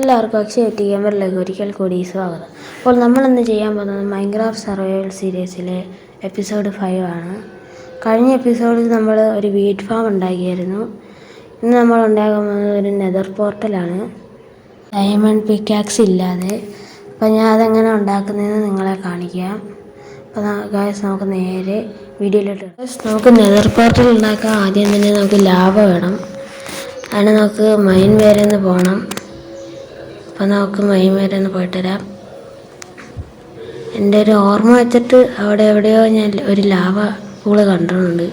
എല്ലാവർക്കും അക്ഷയ ഗെയിമറിലേക്ക് ഒരിക്കൽ കൂടി സ്വാഗതം. അപ്പോൾ നമ്മളിന്ന് ചെയ്യാൻ പോകുന്നത് മൈൻക്രാഫ്റ്റ് സർവൈവൽ സീരീസിലെ എപ്പിസോഡ് 5 ആണ്. കഴിഞ്ഞ എപ്പിസോഡിൽ നമ്മൾ ഒരു വീറ്റ് ഫാം ഉണ്ടാക്കിയായിരുന്നു. ഇന്ന് നമ്മൾ ഉണ്ടാക്കാൻ പോകുന്നത് ഒരു നെതർ പോർട്ടലാണ്, ഡയമണ്ട് പിക്കാക്സ് ഇല്ലാതെ. അപ്പോൾ ഞാൻ അതെങ്ങനെ ഉണ്ടാക്കുന്നതെന്ന് നിങ്ങളെ കാണിക്കാം. അപ്പോൾ ഗായ്സ് നമുക്ക് നേരെ വീഡിയോയിലോട്ട്. നമുക്ക് നെതർ പോർട്ടൽ ഉണ്ടാക്കാൻ ആദ്യം തന്നെ നമുക്ക് ലാവ വേണം. അതിന് നമുക്ക് മൈൻ വരെ ഒന്ന് പോകണം. അപ്പോൾ നമുക്ക് മൈൻ വരെ ഒന്ന് പോയിട്ട് വരാം. എൻ്റെ ഒരു ഓർമ്മ വെച്ചിട്ട് അവിടെ എവിടെയോ ഞാൻ ഒരു ലാവ പൂള് കണ്ടിട്ടുണ്ട്.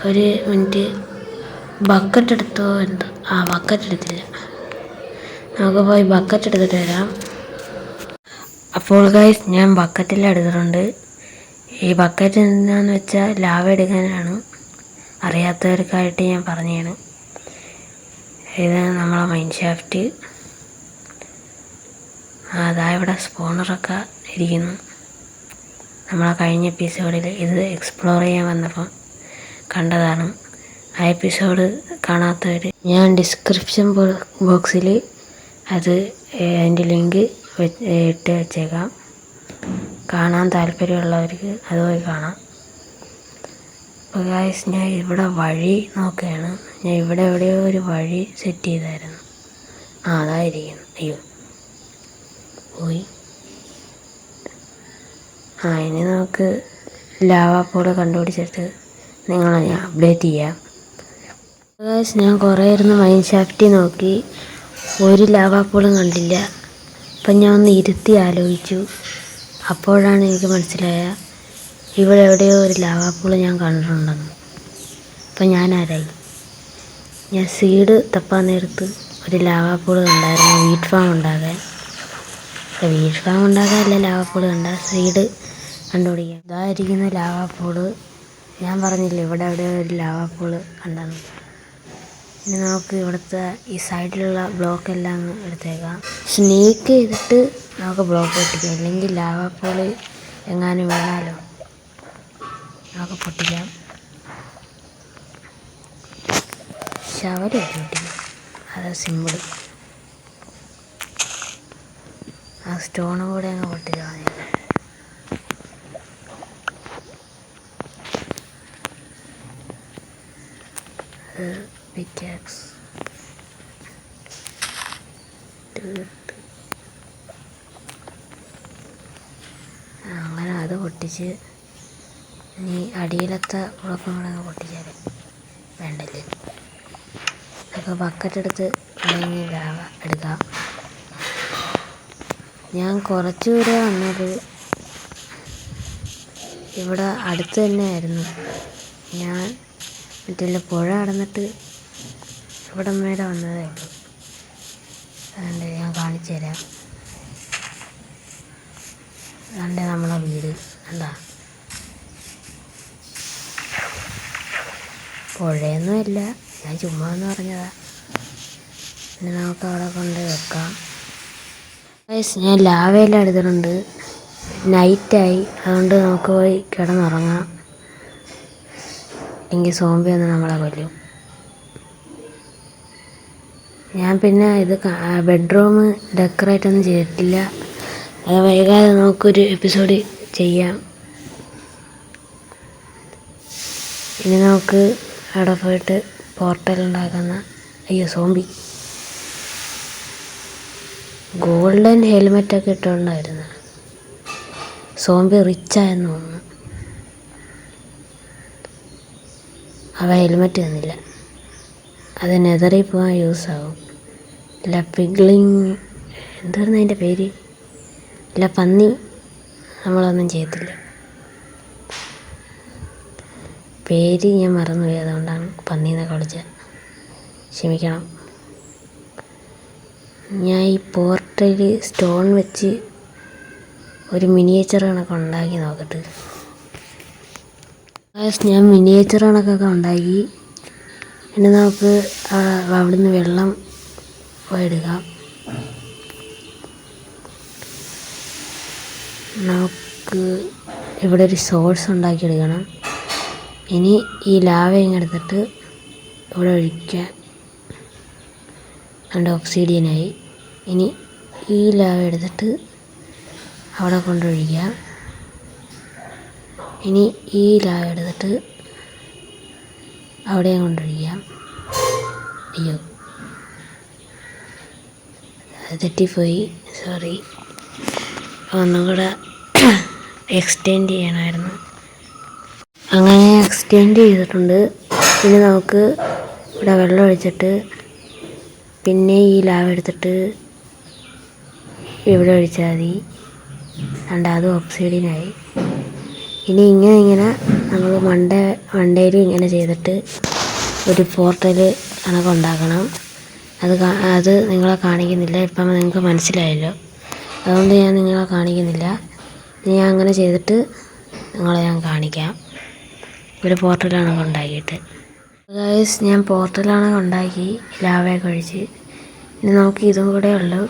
ഒരു മിനിറ്റ്, ബക്കറ്റ് എടുത്തോ എന്തോ. ബക്കറ്റ് എടുത്തില്ല. നമുക്ക് പോയി ബക്കറ്റ് എടുത്തിട്ട് വരാം. അപ്പോൾ ഗൈസ് ഞാൻ ബക്കറ്റിൽ എടുത്തിട്ടുണ്ട്. ഈ ബക്കറ്റ് എന്താണെന്ന് വെച്ചാൽ ലാവ എടുക്കാനാണ്. അറിയാത്തവർക്കായിട്ട് ഞാൻ പറഞ്ഞതാണ്. ഇത് നമ്മളെ മൈൻ ഷാഫ്റ്റ്. അതാ ഇവിടെ സ്പോണറൊക്കെ ഇരിക്കുന്നു. നമ്മളെ കഴിഞ്ഞ എപ്പിസോഡിൽ ഇത് എക്സ്പ്ലോർ ചെയ്യാൻ വന്നപ്പോൾ കണ്ടതാണ്. ആ എപ്പിസോഡ് കാണാത്തവർ ഞാൻ ഡിസ്ക്രിപ്ഷൻ ബോക്സിൽ അതിൻ്റെ ലിങ്ക് ഇട്ട് വെച്ചേക്കാം. കാണാൻ താല്പര്യമുള്ളവർക്ക് അത് പോയി കാണാം. അപ്പോൾ ഗായ്സ് ഞാൻ ഇവിടെ വഴി നോക്കുകയാണ്. ഞാൻ ഇവിടെ എവിടെയോ ഒരു വഴി സെറ്റ് ചെയ്തായിരുന്നു. അതായിരിക്കുന്നു. അയ്യോ പോയി. ഇനി നമുക്ക് ലാവാപ്പൂള് കണ്ടുപിടിച്ചിട്ട് നിങ്ങളെ ഞാൻ അപ്ഡേറ്റ് ചെയ്യാം. ഗായ്സ് ഞാൻ കുറേ ഇരുന്ന് മൈൻ ഷാഫ്റ്റിൽ നോക്കി, ഒരു ലാവാപ്പൂളും കണ്ടില്ല. അപ്പം ഞാൻ ഒന്ന് ഇരുത്തി ആലോചിച്ചു. അപ്പോഴാണ് എനിക്ക് മനസ്സിലായ ഇവിടെ എവിടെയോ ഒരു ലാവാപ്പൂള് ഞാൻ കണ്ടിട്ടുണ്ടെന്ന്. അപ്പം ഞാൻ ആരായി. ഞാൻ സീഡ് തപ്പാൻ നേരത്ത് ഒരു ലാവാപ്പൂള് കണ്ടായിരുന്നു വീറ്റ് ഫാം ഉണ്ടാകാൻ. വീറ്റ് ഫാം ഉണ്ടാകാനല്ല ലാവാപ്പൂള് കണ്ട, സീഡ് കണ്ടുപിടിക്കാം. ഇതായിരിക്കുന്ന ലാവാപ്പൂള്. ഞാൻ പറഞ്ഞില്ല ഇവിടെ എവിടെയോ ഒരു ലാവാപ്പൂള് കണ്ടെന്ന്. ഇനി നമുക്ക് ഇവിടുത്തെ ഈ സൈഡിലുള്ള ബ്ലോക്കെല്ലാം എടുത്തേക്കാം. സ്നീക്ക് ചെയ്തിട്ട് നമുക്ക് ബ്ലോക്ക് പൊട്ടിക്കാം, അല്ലെങ്കിൽ ലാവാപ്പൂള് എങ്ങാനും വീണാലോ. നമുക്ക് പൊട്ടിക്കാം. ശവല് പൊട്ടിക്കാം, അത് സിമ്പിൾ. ആ സ്റ്റോണും കൂടെ അങ്ങ് പൊട്ടിക്കാം. പിക്കാക്സ് അങ്ങനെ അത് പൊട്ടിച്ച് ഇനി അടിയിലത്തെ ഉളപ്പം കൂടെ അങ്ങ് പൊട്ടിച്ചാൽ വേണ്ടല്ലേ. അപ്പോൾ ബക്കറ്റ് എടുത്ത് അല്ലെങ്കിൽ ലാവ എടുക്കാം. ഞാൻ കുറച്ച് ദൂരെ വന്നത് ഇവിടെ അടുത്ത് തന്നെ ആയിരുന്നു. ഞാൻ മറ്റേ പുഴ കടന്നിട്ട് ഇവിടം വരെ വന്നതേ ഉള്ളൂ. അതുകൊണ്ട് ഞാൻ കാണിച്ചു തരാം. അതുകൊണ്ട് നമ്മളെ വീട് എന്താ പുഴയൊന്നുമില്ല, ഞാൻ ചുമ്മാ എന്ന് പറഞ്ഞതാ. പിന്നെ നമുക്ക് അവിടെ കൊണ്ട് വെക്കാം. ഞാൻ ലാവയെല്ലാം എടുത്തിട്ടുണ്ട്. നൈറ്റായി, അതുകൊണ്ട് നമുക്ക് പോയി കിടന്നുറങ്ങാം. എങ്കിൽ സോംബി ഒന്ന് നമ്മളെ കൊല്ലും. ഞാൻ പിന്നെ ഇത് ബെഡ്റൂം ഡെക്കറേറ്റ് ഒന്നും ചെയ്തിട്ടില്ല. അത് വൈകാതെ നമുക്കൊരു എപ്പിസോഡ് ചെയ്യാം. ഇനി നമുക്ക് അവിടെ പോയിട്ട് പോർട്ടൽ ഉണ്ടാക്കുന്ന സോംബി ഗോൾഡൻ ഹെൽമെറ്റൊക്കെ ഇട്ടുകൊണ്ടായിരുന്നു. സോംബി റിച്ചായെന്ന് തോന്നുന്നു. അവ ഹെൽമെറ്റ് തന്നില്ല. അത് നെതറിൽ പോകാൻ യൂസാവും. ഇല്ല പിഗ്ലിങ് എന്തായിരുന്നു അതിൻ്റെ പേര്. ഇല്ല പന്നി നമ്മളൊന്നും ചെയ്യത്തില്ല. പേര് ഞാൻ മറന്നുപോയി, അതുകൊണ്ടാണ് പന്നീന്നൊക്കെ വിളിച്ചത്. ക്ഷമിക്കണം. ഞാൻ ഈ പോർട്ടൽ സ്റ്റോൺ വെച്ച് ഒരു മിനിയേച്ചർ കണക്ക് ഉണ്ടാക്കി നോക്കട്ടെ. ഞാൻ മിനിയേച്ചർ കണക്കൊക്കെ ഉണ്ടാക്കി. ഇനി നമുക്ക് അവിടുന്ന് വെള്ളം എടുക്കാം. നമുക്ക് ഇവിടെ ഒരു സോഴ്സ് ഉണ്ടാക്കിയെടുക്കണം. ഇനി ഈ ലാവ ഇങ്ങെടുത്തിട്ട് ഇവിടെ ഒഴിക്കാൻ. രണ്ട് ഒബ്സിഡിയനായി. ഇനി ഈ ലാവ എടുത്തിട്ട് അവിടെ കൊണ്ടൊഴിക്കാം. ഇനി ഈ ലാവ എടുത്തിട്ട് അവിടെയും കൊണ്ടൊഴിക്കാം. അയ്യോ, അത് തെറ്റിപ്പോയി, സോറി. ഒന്നും കൂടെ എക്സ്റ്റെൻഡ് ചെയ്യണമായിരുന്നു. അങ്ങനെ എക്സ്റ്റെൻഡ് ചെയ്തിട്ടുണ്ട്. ഇനി നമുക്ക് ഇവിടെ വെള്ളം ഒഴിച്ചിട്ട് പിന്നെ ഈ ലാവ എടുത്തിട്ട് ഇവിടെ ഒഴിച്ചാൽ മതി. കണ്ട, അത് ഒബ്സിഡിയനായി. ഇനി ഇങ്ങനെ നമ്മൾ മണ്ടയിൽ ഇങ്ങനെ ചെയ്തിട്ട് ഒരു പോർട്ടൽ കണക്ക് ഉണ്ടാക്കണം. അത് നിങ്ങളെ കാണിക്കുന്നില്ല. ഇപ്പം നിങ്ങൾക്ക് മനസ്സിലായല്ലോ, അതുകൊണ്ട് ഞാൻ നിങ്ങളെ കാണിക്കുന്നില്ല. ഞാൻ അങ്ങനെ ചെയ്തിട്ട് നിങ്ങളെ ഞാൻ കാണിക്കാം. ഒരു പോർട്ടലാണ് ഉണ്ടാക്കിയിട്ട്. ഗൈസ്, ഞാൻ പോർട്ടലാണ് ഉണ്ടാക്കി ലാവയൊക്കെ ഒഴിച്ച്. ഇനി നമുക്ക് ഇതും കൂടെ ഉള്ളൂ.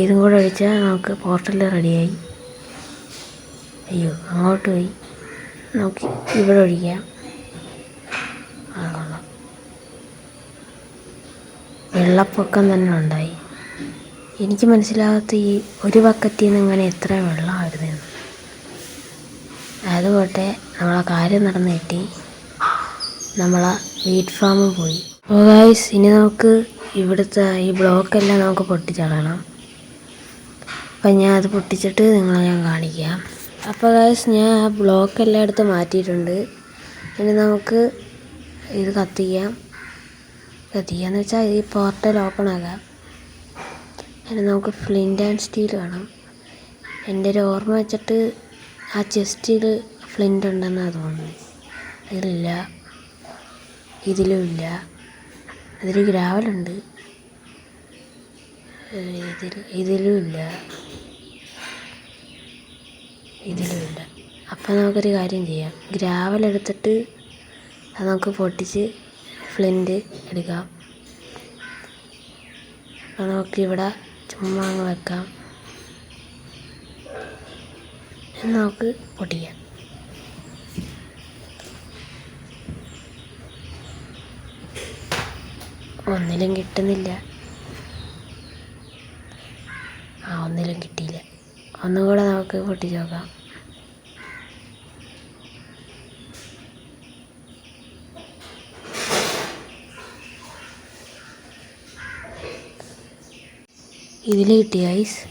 ഇതും കൂടെ ഒഴിച്ചാൽ നമുക്ക് പോർട്ടൽ റെഡിയായി. അയ്യോ, അങ്ങോട്ട് പോയി. നമുക്ക് ഇവിടെ ഒഴിക്കാം. കൊള്ളാം, വെള്ളപ്പൊക്കം തന്നെ ഉണ്ടായി. എനിക്ക് മനസ്സിലാകാത്ത ഈ ഒരു ബക്കറ്റിൽ നിന്ന് ഇങ്ങനെ എത്ര വെള്ളം വരുന്നതെന്ന്. അതുപോട്ടെ, നമ്മളെ കാര്യം നടന്ന് കിട്ടി. നമ്മളെ വീറ്റ് ഫാമിൽ പോയി. അപ്പോൾ ഗൈസ്, ഇനി നമുക്ക് ഇവിടുത്തെ ഈ ബ്ലോക്കെല്ലാം നമുക്ക് പൊട്ടിച്ചളയണം. അപ്പം ഞാൻ അത് പൊട്ടിച്ചിട്ട് നിങ്ങളെ ഞാൻ കാണിക്കാം. അപ്പോൾ ഗൈസ്, ഞാൻ ആ ബ്ലോക്കെല്ലാം എടുത്ത് മാറ്റിയിട്ടുണ്ട്. ഇനി നമുക്ക് ഇത് കത്തിക്കാന്ന് വെച്ചാൽ ഈ പോർട്ടൽ ഓപ്പൺ ആകാം. ഇനി നമുക്ക് ഫ്ലിൻ്റ് ആൻഡ് സ്റ്റീൽ വേണം. എൻ്റെ ഒരു ഓർമ്മ വെച്ചിട്ട് ആ ചെസ്റ്റിൽ ഫ്ലിൻ്റ് ഉണ്ടെന്നാണ് തോന്നുന്നത്. ഇതിലില്ല, ഇതിലും ഇല്ല. അതിൽ ഗ്രാവലുണ്ട്, ഇതിലും ഇല്ല, ഇതിലുമില്ല. അപ്പം നമുക്കൊരു കാര്യം ചെയ്യാം. ഗ്രാവൽ എടുത്തിട്ട് അത് നമുക്ക് പൊട്ടിച്ച് ഫ്ലിൻ്റ് എടുക്കാം. അപ്പോൾ നമുക്കിവിടെ ചുമ്മാ അങ്ങ് വെക്കാം. നമുക്ക് പൊട്ടിക്കാം. ഒന്നിലും കിട്ടുന്നില്ല. ഒന്നിലും കിട്ടിയില്ല. ഒന്നും കൂടെ നമുക്ക് പൊട്ടിച്ച് നോക്കാം. ഇതിൽ കിട്ടി ഐസ്.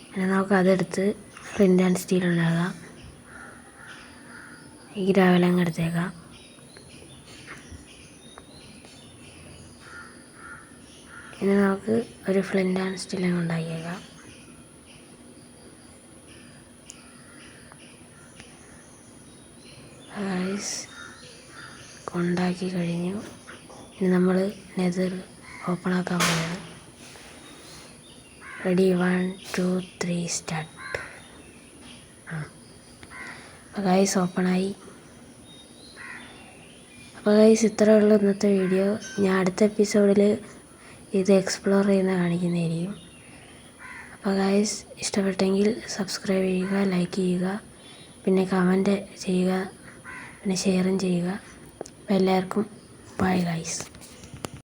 ഇനി നമുക്ക് അതെടുത്ത് ഫ്ലിൻ്റ് ആൻഡ് സ്റ്റീൽ ഉണ്ടാകാം. ഈ ഗ്രാവലങ്ങ് എടുത്തേക്കാം. ഇനി നമുക്ക് ഒരു ഫ്ലിൻ്റ് ആൻഡ് സ്റ്റീൽ അങ്ങ് ഉണ്ടാക്കിയേക്കാം. ഐസ് ഉണ്ടാക്കി കഴിഞ്ഞു. ഇനി നമ്മൾ നെതർ ഓപ്പൺ ആക്കാൻ പോകുന്നത്. Ready, 1 2 3 start. അപ്പോൾ ഗൈസ് ഓപ്പണായി. അപ്പോൾ ഗൈസ്, ഇത്രയേ ഉള്ളൂ ഇന്നത്തെ വീഡിയോ. ഞാൻ അടുത്ത എപ്പിസോഡിൽ ഇത് എക്സ്പ്ലോർ ചെയ്യുന്ന കാണിക്കുന്നതായിരിക്കും. അപ്പോൾ ഗൈസ്, ഇഷ്ടപ്പെട്ടെങ്കിൽ സബ്സ്ക്രൈബ് ചെയ്യുക, ലൈക്ക് ചെയ്യുക, പിന്നെ കമൻറ്റ് ചെയ്യുക, പിന്നെ ഷെയറും ചെയ്യുക. അപ്പോൾ എല്ലാവർക്കും ബൈ ഗൈസ്.